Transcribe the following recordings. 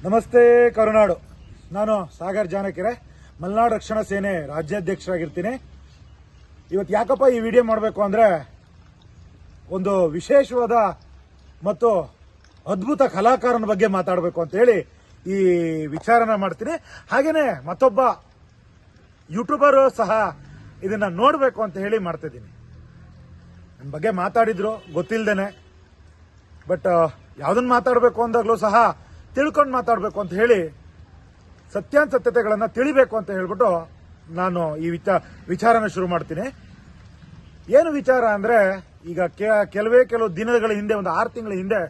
ನಮಸ್ತೆ ಕರುನಾಡು. ನಾನು ಸಾಗರ್ ಜಾನಕಿರೆ, ಮಲೆನಾಡು ರಕ್ಷಣಾ ಸೇನೆ ರಾಜ್ಯಾಧ್ಯಕ್ಷರಾಗಿರ್ತೀನಿ. ಇವತ್ತು ಯಾಕಪ್ಪ ಈ ವಿಡಿಯೋ ಮಾಡಬೇಕು ಅಂದರೆ, ಒಂದು ವಿಶೇಷವಾದ ಮತ್ತು ಅದ್ಭುತ ಕಲಾಕಾರನ ಬಗ್ಗೆ ಮಾತಾಡಬೇಕು ಅಂತೇಳಿ ಈ ವಿಚಾರನ ಮಾಡ್ತೀನಿ. ಹಾಗೇನೆ ಮತ್ತೊಬ್ಬ ಯೂಟ್ಯೂಬರು ಸಹ ಇದನ್ನ ನೋಡಬೇಕು ಅಂತ ಹೇಳಿ ಮಾಡ್ತಿದ್ದೀನಿ. ನನ್ನ ಬಗ್ಗೆ ಮಾತಾಡಿದ್ರು ಗೊತ್ತಿಲ್ಲದೇನೆ, ಬಟ್ ಯಾವುದನ್ನ ಮಾತಾಡಬೇಕು ಅಂದಾಗಲೂ ಸಹ ತಿಳ್ಕೊಂಡು ಮಾತಾಡಬೇಕು ಅಂತ ಹೇಳಿ ಸತ್ಯಾಸತ್ಯತೆಗಳನ್ನು ತಿಳಿಬೇಕು ಅಂತ ಹೇಳ್ಬಿಟ್ಟು ನಾನು ಈ ವಿಚಾರನ ಶುರು ಮಾಡ್ತೀನಿ. ಏನು ವಿಚಾರ ಅಂದರೆ, ಈಗ ಕೆಲವು ದಿನಗಳ ಹಿಂದೆ, ಒಂದು 6 ತಿಂಗಳ ಹಿಂದೆ,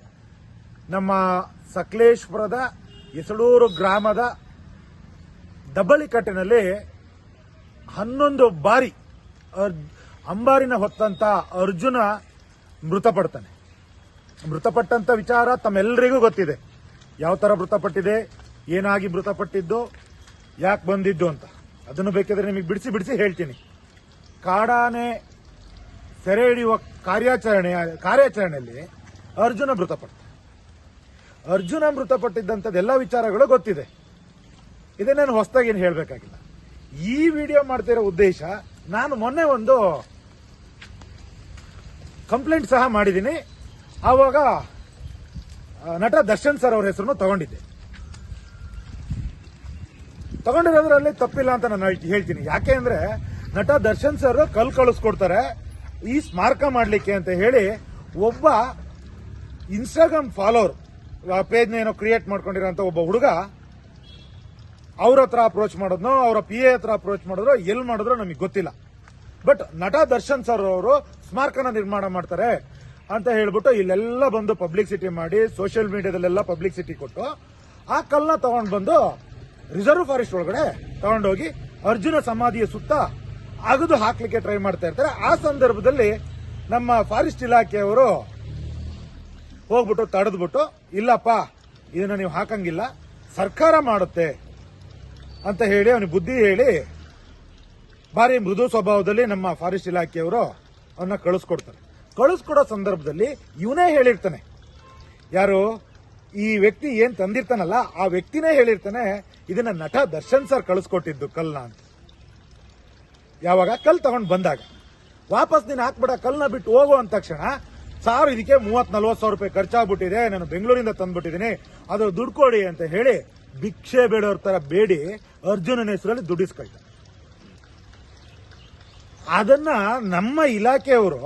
ನಮ್ಮ ಸಕಲೇಶ್ಪುರದ ಯಸಳೂರು ಗ್ರಾಮದ ದಬ್ಬಳಿಕಟ್ಟಿನಲ್ಲಿ 11 ಬಾರಿ ಅಂಬಾರಿನ ಹೊತ್ತಂತ ಅರ್ಜುನ ಮೃತಪಡ್ತಾನೆ. ಮೃತಪಟ್ಟಂತ ವಿಚಾರ ತಮ್ಮೆಲ್ಲರಿಗೂ ಗೊತ್ತಿದೆ. ಯಾವ ತರ ಮೃತಪಟ್ಟಿದೆ, ಏನಾಗಿ ಮೃತಪಟ್ಟಿದ್ದು, ಯಾಕೆ ಬಂದಿದ್ದು ಅಂತ. ಅದನ್ನು ಬೇಕಾದ್ರೆ ನಿಮಗೆ ಬಿಡಿಸಿ ಹೇಳ್ತೀನಿ. ಕಾಡಾನೆ ಸೆರೆ ಹಿಡಿಯುವ ಕಾರ್ಯಾಚರಣೆಯಲ್ಲಿ ಅರ್ಜುನ ಮೃತಪಟ್ಟಿದ್ದಂಥದ್ದೆಲ್ಲ ವಿಚಾರಗಳು ಗೊತ್ತಿದೆ. ಇದನ್ನೇನು ಹೊಸದಾಗಿ ಏನು ಹೇಳಬೇಕಾಗಿಲ್ಲ. ಈ ವಿಡಿಯೋ ಮಾಡ್ತಿರೋ ಉದ್ದೇಶ, ನಾನು ಮೊನ್ನೆ ಒಂದು ಕಂಪ್ಲೇಂಟ್ ಸಹ ಮಾಡಿದ್ದೀನಿ. ಆವಾಗ ನಟ ದರ್ಶನ್ ಸರ್ ಅವ್ರ ಹೆಸರನ್ನು ತಗೊಂಡಿರೋದ್ರಲ್ಲಿ ತಪ್ಪಿಲ್ಲ ಅಂತ ನಾನು ಹೇಳ್ತೀನಿ. ಯಾಕೆ ಅಂದ್ರೆ, ನಟ ದರ್ಶನ್ ಸರ್ ಕಳಿಸ್ಕೊಡ್ತಾರೆ ಈ ಸ್ಮಾರಕ ಮಾಡ್ಲಿಕ್ಕೆ ಅಂತ ಹೇಳಿ ಒಬ್ಬ ಇನ್ಸ್ಟಾಗ್ರಾಮ್ ಫಾಲೋವರ್ ಪೇಜ್ ಏನೋ ಕ್ರಿಯೇಟ್ ಮಾಡ್ಕೊಂಡಿರೋಂಥ ಒಬ್ಬ ಹುಡುಗ ಅವ್ರ ಹತ್ರ ಅಪ್ರೋಚ್ ಮಾಡೋದ್ನೋ, ಅವರ PA ಹತ್ರ ಅಪ್ರೋಚ್ ಮಾಡಿದ್ರು, ಎಲ್ಲಿ ಮಾಡಿದ್ರು ನಮಗೆ ಗೊತ್ತಿಲ್ಲ. ಬಟ್ ನಟ ದರ್ಶನ್ ಸರ್ ಅವರು ಸ್ಮಾರಕನ ನಿರ್ಮಾಣ ಮಾಡ್ತಾರೆ ಅಂತ ಹೇಳ್ಬಿಟ್ಟು ಇಲ್ಲೆಲ್ಲ ಬಂದು ಪಬ್ಲಿಸಿಟಿ ಮಾಡಿ, ಸೋಷಿಯಲ್ ಮೀಡಿಯಾದಲ್ಲೆಲ್ಲ ಪಬ್ಲಿಸಿಟಿ ಕೊಟ್ಟು ಆ ಕಲ್ಲನ್ನ ತಗೊಂಡು ಬಂದು ರಿಸರ್ವ್ ಫಾರೆಸ್ಟ್ ಒಳಗಡೆ ತಗೊಂಡೋಗಿ ಅರ್ಜುನ ಸಮಾಧಿಯ ಸುತ್ತ ಅಗದು ಹಾಕ್ಲಿಕ್ಕೆ ಟ್ರೈ ಮಾಡ್ತಾ ಇರ್ತಾರೆ. ಆ ಸಂದರ್ಭದಲ್ಲಿ ನಮ್ಮ ಫಾರೆಸ್ಟ್ ಇಲಾಖೆಯವರು ಹೋಗ್ಬಿಟ್ಟು ತಡೆದ್ಬಿಟ್ಟು, ಇಲ್ಲಪ್ಪ ಇದನ್ನ ನೀವು ಹಾಕಂಗಿಲ್ಲ, ಸರ್ಕಾರ ಮಾಡುತ್ತೆ ಅಂತ ಹೇಳಿ ಅವನಿಗೆ ಬುದ್ಧಿ ಹೇಳಿ ಭಾರಿ ಮೃದು ಸ್ವಭಾವದಲ್ಲಿ ನಮ್ಮ ಫಾರೆಸ್ಟ್ ಇಲಾಖೆಯವರು ಅವನ್ನ ಕಳಿಸ್ಕೊಡೋ ಸಂದರ್ಭದಲ್ಲಿ ಇವನೇ ಹೇಳಿರ್ತಾನೆ, ಯಾರು ಈ ವ್ಯಕ್ತಿ ಏನ್ ತಂದಿರ್ತಾನಲ್ಲ ಆ ವ್ಯಕ್ತಿನೇ ಹೇಳಿರ್ತಾನೆ, ಇದನ್ನ ನಟ ದರ್ಶನ್ ಸರ್ ಕಳಿಸ್ಕೊಟ್ಟಿದ್ದು ಕಲ್ನ ಅಂತ. ಯಾವಾಗ ಕಲ್ ತಗೊಂಡ್ ಬಂದಾಗ ವಾಪಸ್ ನೀನು ಹಾಕ್ಬಿಡ, ಕಲ್ನ ಬಿಟ್ಟು ಹೋಗೋ ಅಂದ ತಕ್ಷಣ, ಸಾರ್ ಇದಕ್ಕೆ 30-40 ಸಾವಿರ ರೂಪಾಯಿ ಖರ್ಚಾಗ್ಬಿಟ್ಟಿದೆ, ನಾನು ಬೆಂಗಳೂರಿಂದ ತಂದ್ಬಿಟ್ಟಿದ್ದೀನಿ, ಅದು ದುಡ್ಡು ಕೊಡಿ ಅಂತ ಹೇಳಿ ಭಿಕ್ಷೆ ಬೇಡೋರ್ ತರ ಬೇಡಿ ಅರ್ಜುನನ ಹೆಸರಲ್ಲಿ ದುಡ್ಡಿಸ್ಕೊಳ್ತಾರೆ. ಅದನ್ನ ನಮ್ಮ ಇಲಾಖೆಯವರು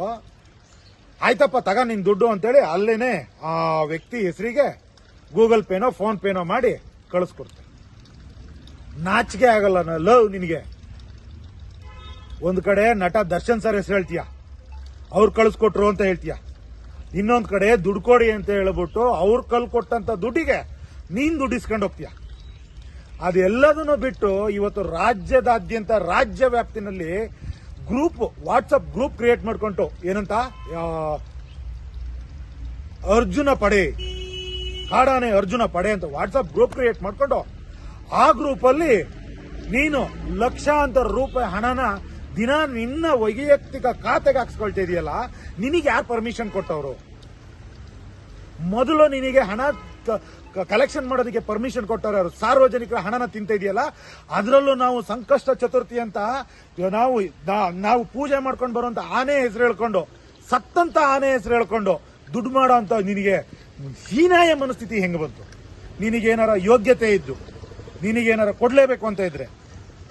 ಆಯ್ತಪ್ಪ ತಗ ನಿನ್ ದುಡ್ಡು ಅಂತೇಳಿ ಅಲ್ಲೇನೆ ಆ ವ್ಯಕ್ತಿ ಹೆಸರಿಗೆ ಗೂಗಲ್ ಪೇನೋ ಫೋನ್ ಪೇನೋ ಮಾಡಿ ಕಳಿಸ್ಕೊಡ್ತಾರೆ. ನಾಚಿಕೆ ಆಗಲ್ಲ ಲವ್ ನಿನಗೆ? ಒಂದ್ ಕಡೆ ನಟ ದರ್ಶನ್ ಸರ್ ಹೆಸರು ಹೇಳ್ತೀಯ, ಅವ್ರು ಕಳಿಸ್ಕೊಟ್ರು ಅಂತ ಹೇಳ್ತೀಯ, ಇನ್ನೊಂದ್ ಕಡೆ ದುಡ್ಡು ಕೊಡಿ ಅಂತ ಹೇಳ್ಬಿಟ್ಟು ಅವ್ರು ಕೊಟ್ಟಂತ ದುಡ್ಡಿಗೆ ನೀನ್ ದುಡ್ಡು ಇಸ್ಕೊಂಡು ಹೋಗ್ತೀಯ. ಅದೆಲ್ಲದನ್ನು ಬಿಟ್ಟು ಇವತ್ತು ರಾಜ್ಯದಾದ್ಯಂತ, ರಾಜ್ಯ ವ್ಯಾಪ್ತಿನಲ್ಲಿ ವಾಟ್ಸಪ್ ಗ್ರೂಪ್ ಕ್ರಿಯೇಟ್ ಮಾಡ್ಕೊಂಡು, ಏನಂತ, ಅರ್ಜುನ ಪಡೆ, ಕಾಡಾನೆ ಅರ್ಜುನ ಪಡೆ ಅಂತ ವಾಟ್ಸಪ್ ಗ್ರೂಪ್ ಕ್ರಿಯೇಟ್ ಮಾಡ್ಕೊಂಡು, ಆ ಗ್ರೂಪ್ ಅಲ್ಲಿ ನೀನು ಲಕ್ಷಾಂತರ ರೂಪಾಯಿ ಹಣನ ದಿನ ನಿನ್ನ ವೈಯಕ್ತಿಕ ಖಾತೆಗೆ ಹಾಕ್ಸ್ಕೊಳ್ತಾ ಇದೆಯಲ್ಲ, ನಿನಗೆ ಯಾರು ಪರ್ಮಿಷನ್ ಕೊಟ್ಟವರು? ಮೊದಲು ನಿನಗೆ ಹಣ ಕಲೆಕ್ಷನ್ ಮಾಡೋದಕ್ಕೆ ಪರ್ಮಿಷನ್ ಕೊಟ್ಟವರು ಯಾರು? ಸಾರ್ವಜನಿಕರ ಹಣನ ತಿಂತ ಇದೆಯಲ್ಲ. ಅದರಲ್ಲೂ ನಾವು ಸಂಕಷ್ಟ ಚತುರ್ಥಿ ಅಂತ ನಾವು ಪೂಜೆ ಮಾಡ್ಕೊಂಡು ಬರುವಂತ ಆನೆ ಹೆಸರು ಹೇಳ್ಕೊಂಡು, ಸತ್ತಂತ ಆನೆ ಹೆಸರು ಹೇಳ್ಕೊಂಡು ದುಡ್ಡು ಮಾಡೋ ಅಂತ ನಿನಗೆ ಹೀನಾಯ ಮನಸ್ಥಿತಿ ಹೆಂಗ್ ಬಂತು? ನಿನಗೇನಾರ ಯೋಗ್ಯತೆ ಇದ್ದು, ನಿನಗೇನಾರ ಕೊಡ್ಲೇಬೇಕು ಅಂತ ಇದ್ರೆ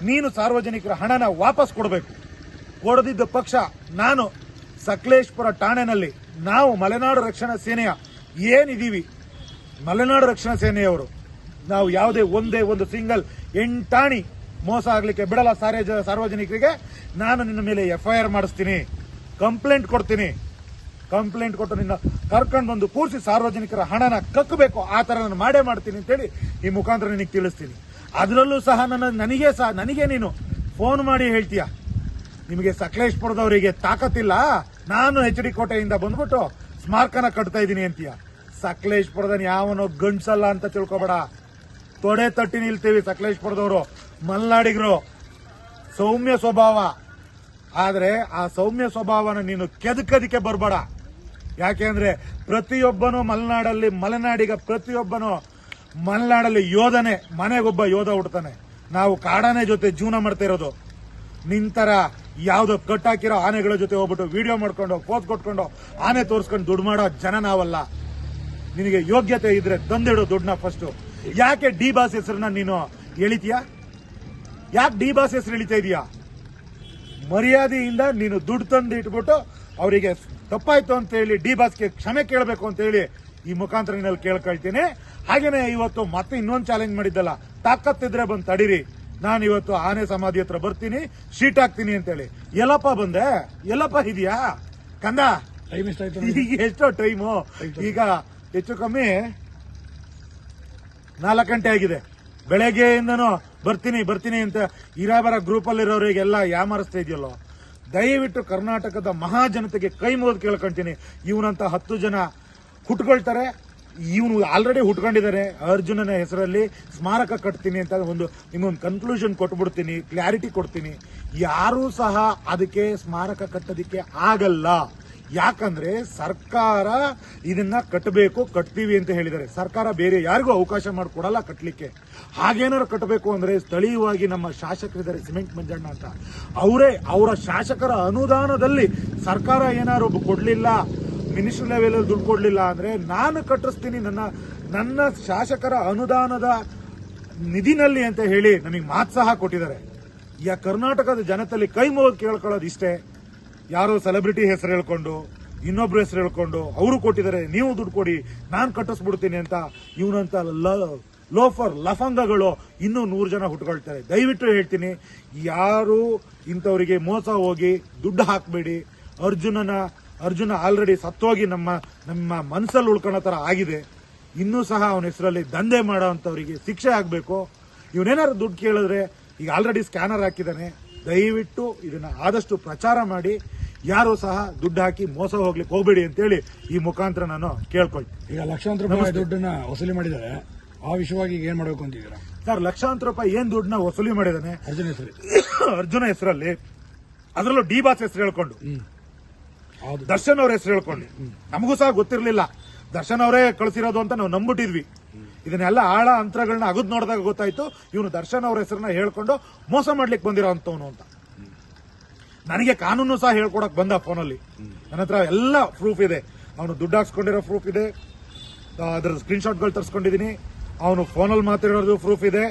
ನೀನು ಸಾರ್ವಜನಿಕರ ಹಣನ ವಾಪಸ್ ಕೊಡಬೇಕು. ಕೊಡದಿದ್ದ ಪಕ್ಷ ನಾನು ಸಕಲೇಶ್ಪುರ ಠಾಣೆನಲ್ಲಿ, ನಾವು ಮಲೆನಾಡು ರಕ್ಷಣಾ ಸೇನೆಯ ಏನಿದೀವಿ, ಮಲೆನಾಡು ರಕ್ಷಣಾ ಸೇನೆಯವರು, ನಾವು ಯಾವುದೇ ಒಂದು ಸಿಂಗಲ್ ಎಂಟಾಣಿ ಮೋಸ ಆಗ್ಲಿಕ್ಕೆ ಬಿಡಲ್ಲ ಸಾರ್ವಜನಿಕರಿಗೆ. ನಾನು ನಿನ್ನ ಮೇಲೆ FIR ಮಾಡಿಸ್ತೀನಿ, ಕಂಪ್ಲೇಂಟ್ ಕೊಡ್ತೀನಿ. ಕಂಪ್ಲೇಂಟ್ ಕೊಟ್ಟು ನಿನ್ನ ಕರ್ಕೊಂಡು ಬಂದು ಕೂರಿಸಿ ಸಾರ್ವಜನಿಕರ ಹಣನ ಕಕ್ಕಬೇಕು, ಆ ತರ ನಾನು ಮಾಡೇ ಮಾಡ್ತೀನಿ ಅಂತೇಳಿ ಈ ಮುಖಾಂತರ ನಿನಗೆ ತಿಳಿಸ್ತೀನಿ. ಅದರಲ್ಲೂ ಸಹ ನನಗೆ ನೀನು ಫೋನ್ ಮಾಡಿ ಹೇಳ್ತೀಯ, ನಿಮಗೆ ಸಕಲೇಶ್ಪುರದವರಿಗೆ ತಾಕತ್ತಿಲ್ಲ, ನಾನು HD ಕೋಟೆಯಿಂದ ಬಂದ್ಬಿಟ್ಟು ಸ್ಮಾರಕನ ಕಟ್ತಾ ಇದ್ದೀನಿ ಅಂತೀಯ. ಸಕಲೇಶ್ಪುರದ ಯಾವನೋ ಗಂಡ್ಸಲ್ಲ ಅಂತ ತಿಳ್ಕೊಬೇಡ. ತೊಡೆ ತಟ್ಟಿ ನಿಲ್ತೀವಿ ಸಕಲೇಶ್ಪುರದವರು, ಮಲ್ನಾಡಿಗರು. ಸೌಮ್ಯ ಸ್ವಭಾವ, ಆದ್ರೆ ಆ ಸೌಮ್ಯ ಸ್ವಭಾವನ ನೀನು ಕೆದಕದಕ್ಕೆ ಬರಬೇಡ. ಯಾಕೆ ಅಂದ್ರೆ ಪ್ರತಿಯೊಬ್ಬನು ಮಲೆನಾಡಿಗ ಪ್ರತಿಯೊಬ್ಬನು ಮಲೆನಾಡಲ್ಲಿ ಯೋಧನೆ, ಮನೆಗೊಬ್ಬ ಯೋಧ ಹುಡ್ತಾನೆ. ನಾವು ಕಾಡಾನೆ ಜೊತೆ ಜೀವನ ಮಾಡ್ತಾ ಇರೋದು. ನಿಂತರ ಯಾವ್ದೋ ಕಟ್ಟಾಕಿರೋ ಆನೆಗಳ ಜೊತೆ ಹೋಗ್ಬಿಟ್ಟು ವಿಡಿಯೋ ಮಾಡ್ಕೊಂಡು ಪೋಸ್ ಕೊಟ್ಕೊಂಡು ಆನೆ ತೋರಿಸ್ಕೊಂಡು ದುಡ್ಡು ಮಾಡೋ ಜನ ನಾವಲ್ಲ. ನಿನಗೆ ಯೋಗ್ಯತೆ ಇದ್ರೆ ತಂದಿಡು ದುಡ್ಡನ್ನ ಫಸ್ಟ್. ಯಾಕೆ ಡಿ ಬಾಸ್ ಹೆಸರನ್ನ ನೀನು ಎಳಿತೀಯ? ಯಾಕೆ ಡಿ ಬಾಸ್ ಹೆಸರು ಎಳಿತಾ ಇದೀಯಾ? ಮರ್ಯಾದೆಯಿಂದ ನೀನು ದುಡ್ಡು ತಂದು ಇಟ್ಬಿಟ್ಟು ಅವರಿಗೆ ತಪ್ಪಾಯ್ತು ಅಂತ ಹೇಳಿ ಡಿ ಬಾಸ್ಗೆ ಕ್ಷಮೆ ಕೇಳಬೇಕು ಅಂತ ಹೇಳಿ ಈ ಮುಖಾಂತರ ನಿನ್ನಲ್ಲಿ ಕೇಳ್ಕೊಳ್ತೀನಿ. ಹಾಗೇನೆ ಇವತ್ತು ಮತ್ತೆ ಇನ್ನೊಂದು ಚಾಲೆಂಜ್ ಮಾಡಿದ್ದಲ್ಲ, ತಾಕತ್ತಿದ್ರೆ ಬಂದು ತಡೀರಿ, ನಾನು ಇವತ್ತು ಆನೆ ಸಮಾಧಿ ಹತ್ರ ಬರ್ತೀನಿ, ಶೀಟ್ ಹಾಕ್ತೀನಿ ಅಂತೇಳಿ. ಎಲ್ಲಪ್ಪ ಬಂದೆ? ಎಲ್ಲಪ್ಪ ಇದೆಯಾ ಕಂದ? ಈಗ ಎಷ್ಟೋ ಟೈಮು? ಈಗ ಹೆಚ್ಚು ಕಮ್ಮಿ 4 ಗಂಟೆ ಆಗಿದೆ. ಬೆಳಗ್ಗೆಯಿಂದನೂ ಬರ್ತೀನಿ ಅಂತ ಇರಾಬರ ಗ್ರೂಪ್ ಅಲ್ಲಿರೋರಿಗೆಲ್ಲ ಯಾಮರಿಸ್ತಾ ಇದೆಯಲ್ಲೋ. ದಯವಿಟ್ಟು ಕರ್ನಾಟಕದ ಮಹಾಜನತೆಗೆ ಕೈ ಮುಗಿದು ಕೇಳ್ಕೊಂತೀನಿ, ಇವನಂತ 10 ಜನ ಹುಟ್ಕೊಳ್ತಾರೆ. ಇವನು ಆಲ್ರೆಡಿ ಹುಟ್ಕೊಂಡಿದ್ದಾರೆ. ಅರ್ಜುನನ ಹೆಸರಲ್ಲಿ ಸ್ಮಾರಕ ಕಟ್ತೀನಿ ಅಂತ ನಿಮ್ಮೊಂದು ಕನ್ಕ್ಲೂಷನ್ ಕೊಟ್ಬಿಡ್ತೀನಿ, ಕ್ಲಾರಿಟಿ ಕೊಡ್ತೀನಿ. ಯಾರೂ ಸಹ ಅದಕ್ಕೆ ಸ್ಮಾರಕ ಕಟ್ಟೋದಿಕ್ಕೆ ಆಗಲ್ಲ. ಯಾಕಂದ್ರೆ ಸರ್ಕಾರ ಇದನ್ನ ಕಟ್ತೀವಿ ಅಂತ ಹೇಳಿದ್ದಾರೆ. ಸರ್ಕಾರ ಬೇರೆ ಯಾರಿಗೂ ಅವಕಾಶ ಮಾಡಿಕೊಡಲ್ಲ ಕಟ್ಟಲಿಕ್ಕೆ. ಹಾಗೇನಾದ್ರು ಕಟ್ಟಬೇಕು ಅಂದ್ರೆ ಸ್ಥಳೀಯವಾಗಿ ನಮ್ಮ ಶಾಸಕರಿದ್ದಾರೆ, ಸಿಮೆಂಟ್ ಮಂಜಣ್ಣ ಅಂತ, ಅವರ ಶಾಸಕರ ಅನುದಾನದಲ್ಲಿ ಸರ್ಕಾರ ಏನಾದ್ರು ಕೊಡ್ಲಿಲ್ಲ, ಮಿನಿಸ್ಟ್ರಿ ಲೆವೆಲ್ ದುಡ್ಡು ಕೊಡ್ಲಿಲ್ಲ ಅಂದ್ರೆ ನಾನು ಕಟ್ಟಿಸ್ತೀನಿ ನನ್ನ ಶಾಸಕರ ಅನುದಾನದ ನಿಧಿನಲ್ಲಿ ಅಂತ ಹೇಳಿ ನಮಗೆ ಮಾತು ಸಹ ಕೊಟ್ಟಿದ್ದಾರೆ. ಕರ್ನಾಟಕದ ಜನತೆಯಲ್ಲಿ ಕೈ ಮುಗಿದು ಕೇಳ್ಕೊಳ್ಳೋದು ಇಷ್ಟೇ. ಯಾರೋ ಸೆಲೆಬ್ರಿಟಿ ಹೆಸರು ಹೇಳ್ಕೊಂಡು, ಇನ್ನೊಬ್ರು ಹೆಸರು ಹೇಳ್ಕೊಂಡು ಅವರು ಕೊಟ್ಟಿದ್ದಾರೆ, ನೀವು ದುಡ್ಡು ಕೊಡಿ ನಾನು ಕಟ್ಟಿಸ್ಬಿಡ್ತೀನಿ ಅಂತ ಇವನಂತ ಲೋಫರ್ ಲಫಂಗಗಳು ಇನ್ನೂ 100 ಜನ ಹುಟ್ಕೊಳ್ತಾರೆ. ದಯವಿಟ್ಟು ಹೇಳ್ತೀನಿ, ಯಾರು ಇಂಥವರಿಗೆ ಮೋಸ ಹೋಗಿ ದುಡ್ಡು ಹಾಕಬೇಡಿ. ಅರ್ಜುನ ಆಲ್ರೆಡಿ ಸತ್ತೋಗಿ ನಮ್ಮ ಮನಸ್ಸಲ್ಲಿ ಉಳ್ಕೊಳ್ಳೋ ತರ ಆಗಿದೆ. ಇನ್ನೂ ಸಹ ಅವನ ಹೆಸರಲ್ಲಿ ದಂಧೆ ಮಾಡೋ ಅಂತವರಿಗೆ ಶಿಕ್ಷೆ ಆಗಬೇಕು. ಇವನೇನಾದ್ರು ದುಡ್ಡು ಕೇಳಿದ್ರೆ ಈಗ ಆಲ್ರೆಡಿ ಸ್ಕ್ಯಾನರ್ ಹಾಕಿದ್ದಾನೆ. ದಯವಿಟ್ಟು ಇದನ್ನ ಆದಷ್ಟು ಪ್ರಚಾರ ಮಾಡಿ, ಯಾರು ಸಹ ದುಡ್ಡು ಹಾಕಿ ಮೋಸ ಹೋಗ್ಲಿಕ್ಕೆ ಹೋಗ್ಬೇಡಿ ಅಂತೇಳಿ ಈ ಮುಖಾಂತರ ನಾನು ಕೇಳ್ಕೊಳ್ತೀನಿ. ಈಗ ಲಕ್ಷಾಂತರ ರೂಪಾಯಿ ದುಡ್ಡನ್ನ ವಸೂಲಿ ಮಾಡಿದ್ದಾರೆ, ಆ ವಿಷಯವಾಗಿ ಏನ್ ಮಾಡಬೇಕು ಅಂತಿದ್ದೀರಾ ಸರ್? ಲಕ್ಷಾಂತರ ರೂಪಾಯಿ ಏನ್ ದುಡ್ಡನ್ನ ವಸೂಲಿ ಮಾಡಿದಾನೆ ಅರ್ಜುನ ಹೆಸರಲ್ಲಿ, ಅದರಲ್ಲೂ ಡಿ ಬಾಸ್ ಹೆಸರು ಹೇಳ್ಕೊಂಡು, ದರ್ಶನ್ ಅವ್ರ ಹೆಸರು ಹೇಳ್ಕೊಂಡು. ನಮಗೂ ಸಹ ಗೊತ್ತಿರಲಿಲ್ಲ ದರ್ಶನ್ ಅವರೇ ಕಳಿಸಿರೋದು ಅಂತ ನಾವು ನಂಬಿಟ್ಟಿದ್ವಿ. ಇದನ್ನೆಲ್ಲ ಆಳ ಅಂತರಗಳನ್ನ ಅಗದ್ ನೋಡಿದಾಗ ಗೊತ್ತಾಯ್ತು ಇವನು ದರ್ಶನ್ ಅವ್ರ ಹೆಸರನ್ನ ಹೇಳ್ಕೊಂಡು ಮೋಸ ಮಾಡ್ಲಿಕ್ಕೆ ಬಂದಿರೋ ಅಂತವನು ಅಂತ. ನನಗೆ ಕಾನೂನು ಸಹ ಹೇಳ್ಕೊಡಕ್ ಬಂದ ಫೋನಲ್ಲಿ. ನನ್ನ ಹತ್ರ ಎಲ್ಲ ಪ್ರೂಫ್ ಇದೆ. ಅವನು ದುಡ್ಡು ಹಾಕ್ಸ್ಕೊಂಡಿರೋ ಪ್ರೂಫ್ ಇದೆ, ಅದರ ಸ್ಕ್ರೀನ್ ಶಾಟ್ಗಳು ತರಿಸ್ಕೊಂಡಿದ್ದೀನಿ. ಅವನು ಫೋನಲ್ಲಿ ಮಾತಾಡೋದು ಪ್ರೂಫ್ ಇದೆ.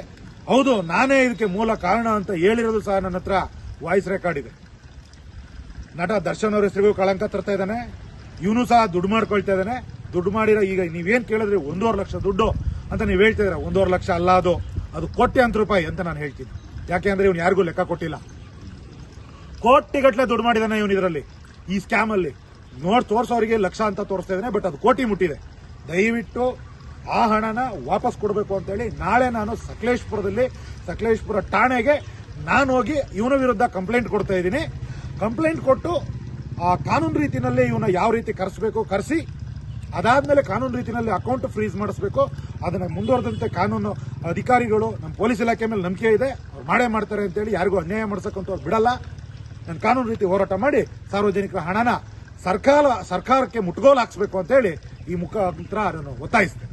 ಹೌದು, ನಾನೇ ಇದಕ್ಕೆ ಮೂಲ ಕಾರಣ ಅಂತ ಹೇಳಿರೋದು ಸಹ ನನ್ನ ಹತ್ರ ವಾಯ್ಸ್ ರೆಕಾರ್ಡ್ ಇದೆ. ನಟ ದರ್ಶನ್ ಅವ್ರ ಹೆಸರಿಗೂ ಕಳಂಕ ತರ್ತಾ ಇದ್ದಾನೆ, ಇವನು ಸಹ ದುಡ್ಡು ಮಾಡ್ಕೊಳ್ತಾ ಇದ್ದಾನೆ. ದುಡ್ಡು ಮಾಡಿರೋ ಈಗ ನೀವೇನ್ ಕೇಳಿದ್ರಿ 1.5 ಲಕ್ಷ ದುಡ್ಡು ಅಂತ ನೀವು ಹೇಳ್ತಾ ಇದ್ದೀರಾ. 1.5 ಲಕ್ಷ ಅಲ್ಲ, ಅದು ಕೋಟ್ಯಾಂತರ ರೂಪಾಯಿ ಅಂತ ನಾನು ಹೇಳ್ತೀನಿ. ಯಾಕೆಂದ್ರೆ ಇವನು ಯಾರಿಗೂ ಲೆಕ್ಕ ಕೊಟ್ಟಿಲ್ಲ. ಕೋಟಿಗಟ್ಟಲೆ ದುಡ್ಡು ಮಾಡಿದಾನೆ ಇವನು ಇದರಲ್ಲಿ, ಈ ಸ್ಕ್ಯಾಮ್ ಅಲ್ಲಿ. ತೋರ್ಸೋರಿಗೆ ಲಕ್ಷ ಅಂತ ತೋರಿಸ್ತಾ ಇದ್ದಾನೆ, ಬಟ್ ಅದು ಕೋಟಿ ಮುಟ್ಟಿದೆ. ದಯವಿಟ್ಟು ಆ ಹಣನ ವಾಪಸ್ ಕೊಡಬೇಕು ಅಂತ ಹೇಳಿ ನಾಳೆ ನಾನು ಸಕಲೇಶ್ಪುರ ಠಾಣೆಗೆ ನಾನು ಹೋಗಿ ಇವನ ವಿರುದ್ಧ ಕಂಪ್ಲೇಂಟ್ ಕೊಡ್ತಾ ಇದ್ದೀನಿ. ಕಂಪ್ಲೇಂಟ್ ಕೊಟ್ಟು ಆ ಕಾನೂನು ರೀತಿಯಲ್ಲಿ ಇವನ್ನ ಯಾವ ರೀತಿ ಕರೆಸಿ ಅದಾದ್ಮೇಲೆ ಕಾನೂನು ರೀತಿಯಲ್ಲಿ ಅಕೌಂಟ್ ಫ್ರೀಸ್ ಮಾಡಿಸಬೇಕು. ಅದನ್ನ ಮುಂದುವರೆದಂತೆ ಕಾನೂನು ಅಧಿಕಾರಿಗಳು, ನಮ್ಮ ಪೊಲೀಸ್ ಇಲಾಖೆ ಮೇಲೆ ನಂಬಿಕೆ ಇದೆ, ಅವ್ರು ಮಾಡೇ ಮಾಡ್ತಾರೆ ಅಂತೇಳಿ ಯಾರಿಗೂ ಅನ್ಯಾಯ ಮಾಡ್ಸಕ್ಕಂತ ಅವ್ರು ಬಿಡಲ್ಲ. ನಾನು ಕಾನೂನು ರೀತಿ ಹೋರಾಟ ಮಾಡಿ ಸಾರ್ವಜನಿಕರ ಹಣನ ಸರ್ಕಾರಕ್ಕೆ ಮುಟ್ಗೋಲು ಹಾಕ್ಸ್ಬೇಕು ಅಂತ ಹೇಳಿ ಈ ಮುಖಾಂತರ ನಾನು ಒತ್ತಾಯಿಸ್ತೇನೆ.